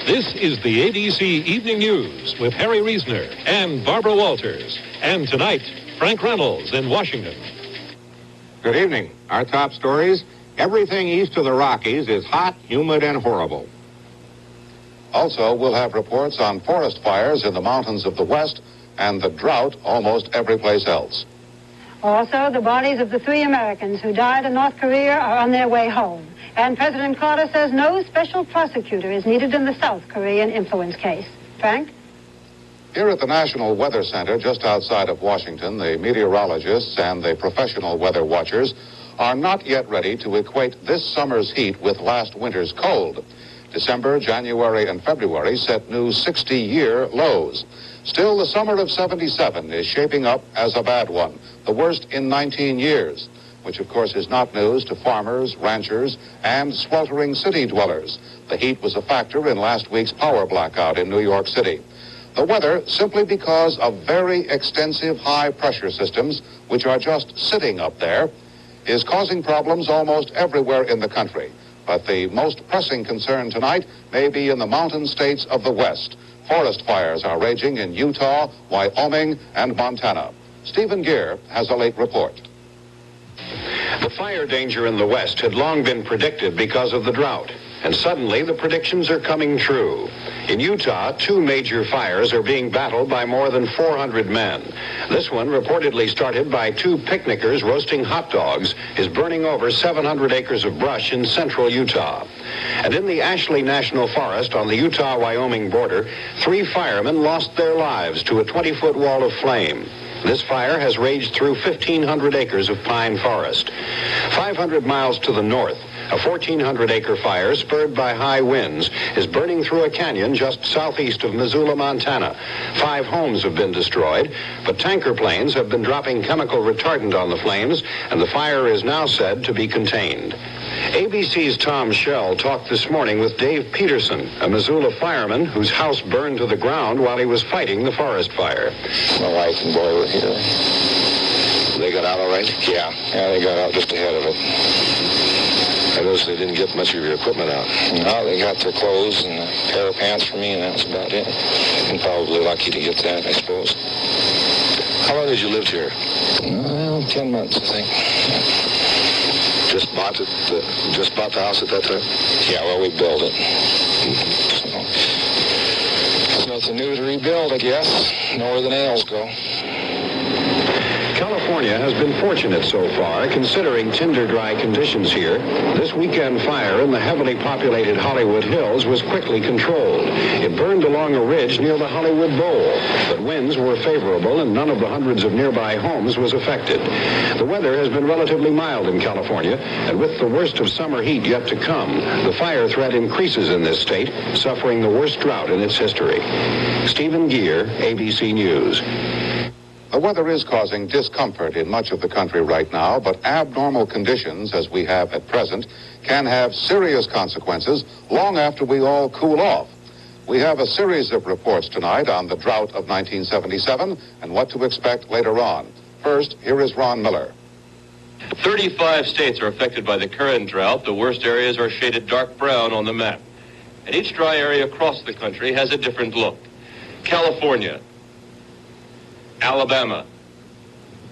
This is the ABC Evening News with Harry Reasoner and Barbara Walters. And tonight, Frank Reynolds in Washington. Good evening. Our top stories: everything east of the Rockies is hot, humid, and horrible. Also, we'll have reports on forest fires in the mountains of the West and the drought almost every place else. Also, the bodies of the 3 Americans who died in North Korea are on their way home. And President Carter says no special prosecutor is needed in the South Korean influence case. Frank? Here at the National Weather Center, just outside of Washington, the meteorologists and the professional weather watchers are not yet ready to equate this summer's heat with last winter's cold. December, January, and February set new 60-year lows. Still, the summer of 77 is shaping up as a bad one, the worst in 19 years, which of course is not news to farmers, ranchers, and sweltering city dwellers. The heat was a factor in last week's power blackout in New York City. The weather, simply because of very extensive high-pressure systems, which are just sitting up there, is causing problems almost everywhere in the country. But the most pressing concern tonight may be in the mountain states of the West. Forest fires are raging in Utah, Wyoming, and Montana. Stephen Gear has a late report. The fire danger in the West had long been predicted because of the drought, and suddenly the predictions are coming true. In Utah, 2 major fires are being battled by more than 400 men. This one, reportedly started by 2 picnickers roasting hot dogs, is burning over 700 acres of brush in central Utah. And in the Ashley National Forest on the Utah-Wyoming border, 3 firemen lost their lives to a 20-foot wall of flame. This fire has raged through 1,500 acres of pine forest. 500 miles to the north, a 1,400-acre fire spurred by high winds is burning through a canyon just southeast of Missoula, Montana. 5 homes have been destroyed, but tanker planes have been dropping chemical retardant on the flames, and the fire is now said to be contained. ABC's Tom Shell talked this morning with Dave Peterson, a Missoula fireman whose house burned to the ground while he was fighting the forest fire. My wife and boy were here. They got out all right? Yeah, they got out just ahead of it. I noticed they didn't get much of your equipment out. No, they got their clothes and a pair of pants for me, and that's about it. I'm probably lucky to get that, I suppose. How long had you lived here? Well, 10 months, I think. Just bought the house at that time? Yeah, well, we built it. So, nothing new to rebuild, I guess. Know where the nails go. California has been fortunate so far, considering tinder-dry conditions here. This weekend fire in the heavily populated Hollywood Hills was quickly controlled. It burned along a ridge near the Hollywood Bowl, but winds were favorable and none of the hundreds of nearby homes was affected. The weather has been relatively mild in California, and with the worst of summer heat yet to come, the fire threat increases in this state, suffering the worst drought in its history. Stephen Gear, ABC News. The weather is causing discomfort in much of the country right now, but abnormal conditions, as we have at present, can have serious consequences long after we all cool off. We have a series of reports tonight on the drought of 1977 and what to expect later on. First, here is Ron Miller. 35 states are affected by the current drought. The worst areas are shaded dark brown on the map. And each dry area across the country has a different look. California, Alabama,